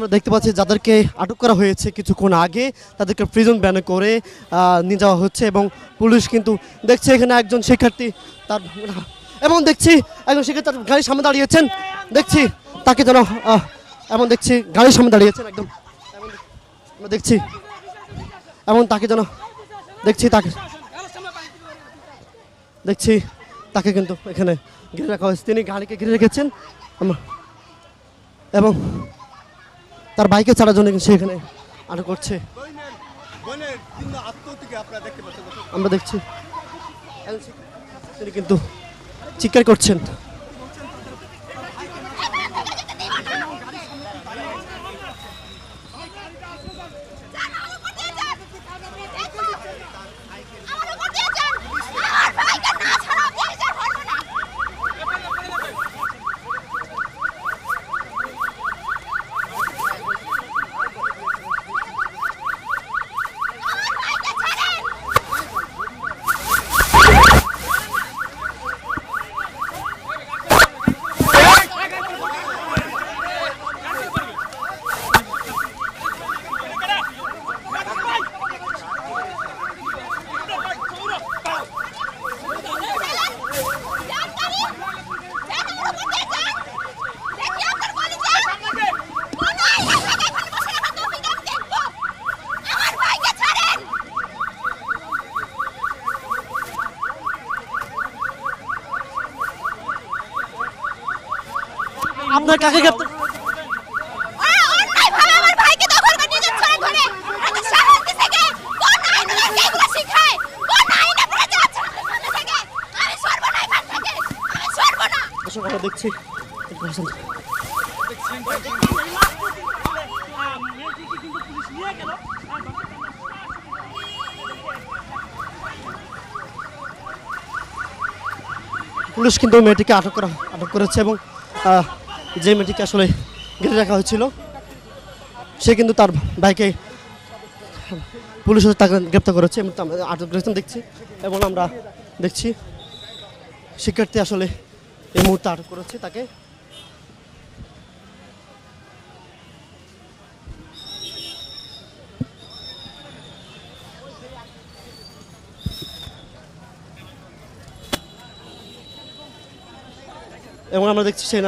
আমরা দেখতে পাচ্ছি যাদেরকে আটক করা হয়েছে কিছুক্ষণ আগে তাদেরকে প্রিজন ভ্যানে করে নিয়ে যাওয়া হচ্ছে এবং পুলিশ কিন্তু দেখছে এখানে একজন শিক্ষার্থী তার এবং দেখছি একজন শিক্ষার্থী তার গাড়ির সামনে দাঁড়িয়েছেন দেখছি তাকে যেন এমন দেখছি গাড়ির সামনে দাঁড়িয়েছেন একদম আমরা দেখছি এমন তাকে যেন দেখছি তাকে কিন্তু এখানে ঘিরে রাখা হয়েছে তিনি গাড়িকে ঘিরে রেখেছেন এবং তার বাইকে ছাড়ার জন্য সে এখানে আটক করছে আমরা দেখছি তিনি কিন্তু চিৎকার করছেন আপনার কাকে গ্রেফতার দেখছি পুলিশ কিন্তু মেয়েটিকে আটক করেছে এবং যে মেয়েটিকে আসলে ঘিরে রাখা হয়েছিল সে কিন্তু তার বাইকে পুলিশ তাকে গ্রেপ্তার করেছে এবং আটক করেছেন দেখছি এবং আমরা দেখছি শিক্ষার্থী আসলে এই মুহূর্তে আটক করেছে তাকে এবং আমরা দেখছি সেই